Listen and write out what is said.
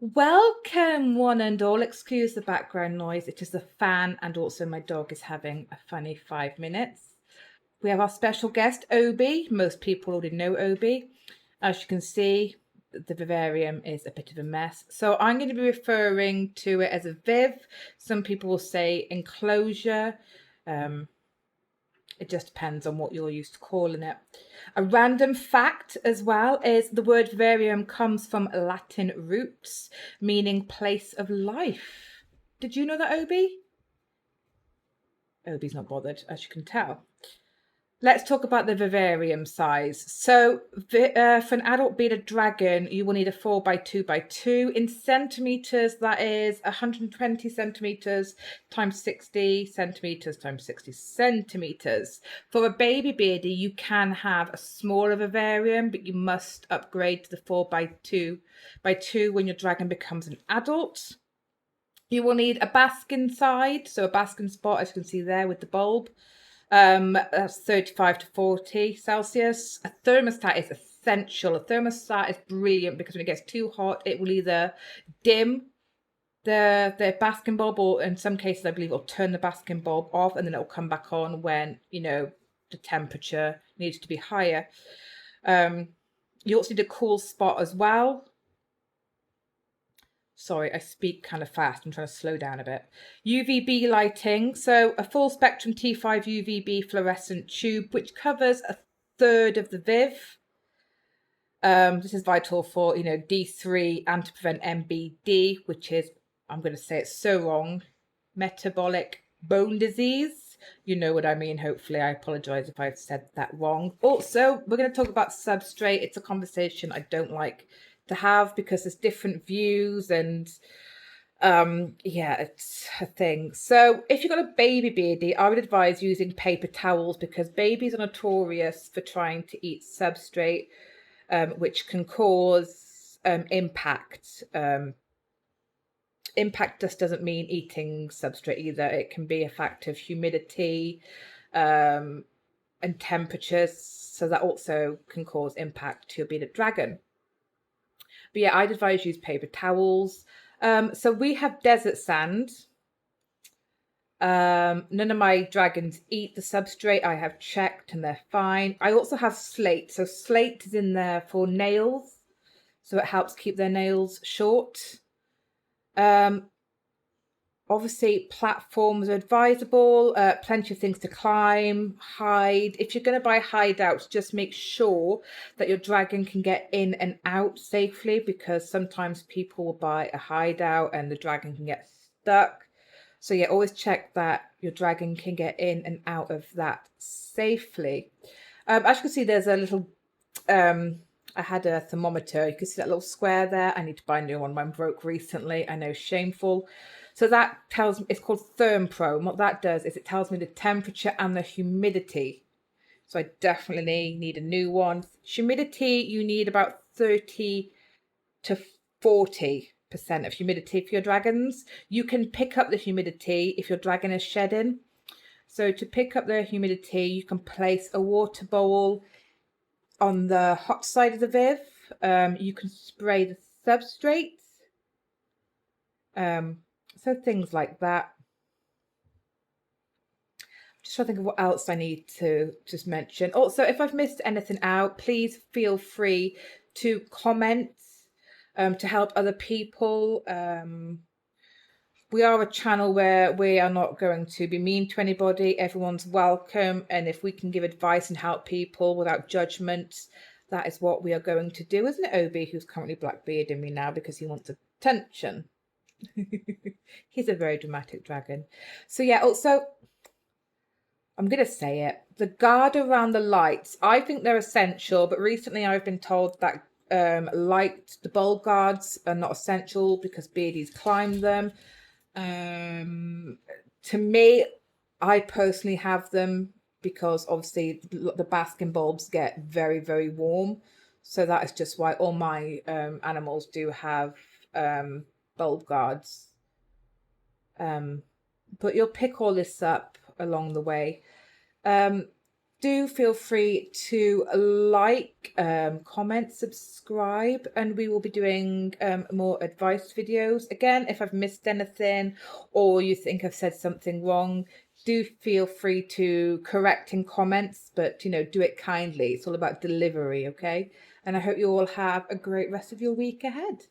Welcome, one and all. Excuse the background noise. It is the fan, and also my dog is having a funny 5 minutes. We have our special guest, Obi. Most people already know Obi. As you can see, the vivarium is a bit of a mess. So I'm going to be referring to it as a viv. Some people will say enclosure. It just depends on what you're used to calling it. A random fact as well is the word vivarium comes from Latin roots, meaning place of life. Did you know that, Obi? Obi's not bothered, as you can tell. Let's talk about the vivarium size. So for an adult bearded dragon, you will need a 4 by 2 by 2. In centimeters, that is 120 centimeters times 60 centimeters times 60 centimeters. For a baby beardy, you can have a smaller vivarium, but you must upgrade to the 4 by 2 by 2 when your dragon becomes an adult. You will need a basking side, so a basking spot, as you can see there with the bulb. That's 35 to 40 Celsius. A thermostat is essential. A thermostat is brilliant because when it gets too hot, it will either dim the basking bulb, or in some cases, I believe it'll turn the basking bulb off, and then it'll come back on when, the temperature needs to be higher. You also need a cool spot as well. Sorry, I speak kind of fast. I'm trying to slow down a bit. UVB lighting. So a full spectrum T5 UVB fluorescent tube, which covers a third of the Viv. This is vital for, D3 and to prevent MBD, which is, I'm going to say it so wrong, metabolic bone disease. You know what I mean, hopefully. I apologize if I've said that wrong. Also, we're going to talk about substrate. It's a conversation I don't like to have because there's different views and it's a thing. So if you've got a baby beardy, I would advise using paper towels because babies are notorious for trying to eat substrate, which can cause impact. Impact just doesn't mean eating substrate either. It can be a factor of humidity and temperatures, so that also can cause impact to your bearded dragon. But yeah, I'd advise use paper towels. So we have desert sand. None of my dragons eat the substrate. I have checked and they're fine. I also have slate. So slate is in there for nails. So it helps keep their nails short. Obviously, platforms are advisable, plenty of things to climb, hide. If you're going to buy hideouts, just make sure that your dragon can get in and out safely because sometimes people will buy a hideout and the dragon can get stuck. So yeah, always check that your dragon can get in and out of that safely. As you can see, there's a little, I had a thermometer. You can see that little square there. I need to buy a new one. Mine broke recently. I know, shameful. So that tells me, it's called ThermPro. And what that does is it tells me the temperature and the humidity. So I definitely need a new one. Humidity, you need about 30 to 40% of humidity for your dragons. You can pick up the humidity if your dragon is shedding. So to pick up the humidity, you can place a water bowl on the hot side of the Viv. You can spray the substrate. So things like that. Just trying to think of what else I need to just mention. Also, if I've missed anything out, please feel free to comment to help other people. We are a channel where we are not going to be mean to anybody. Everyone's welcome. And if we can give advice and help people without judgment, that is what we are going to do, isn't it, Obi, who's currently blackbearding me now because he wants attention. He's a very dramatic dragon. So yeah, also, I'm going to say it. The guard around the lights, I think they're essential, but recently I've been told that the bulb guards are not essential because beardies climb them. To me, I personally have them because obviously the basking bulbs get very, very warm. So that is just why all my animals do have bulb guards. But you'll pick all this up along the way. Do feel free to like, comment, subscribe, and we will be doing more advice videos. Again, if I've missed anything or you think I've said something wrong, do feel free to correct in comments, but do it kindly. It's all about delivery, okay? And I hope you all have a great rest of your week ahead.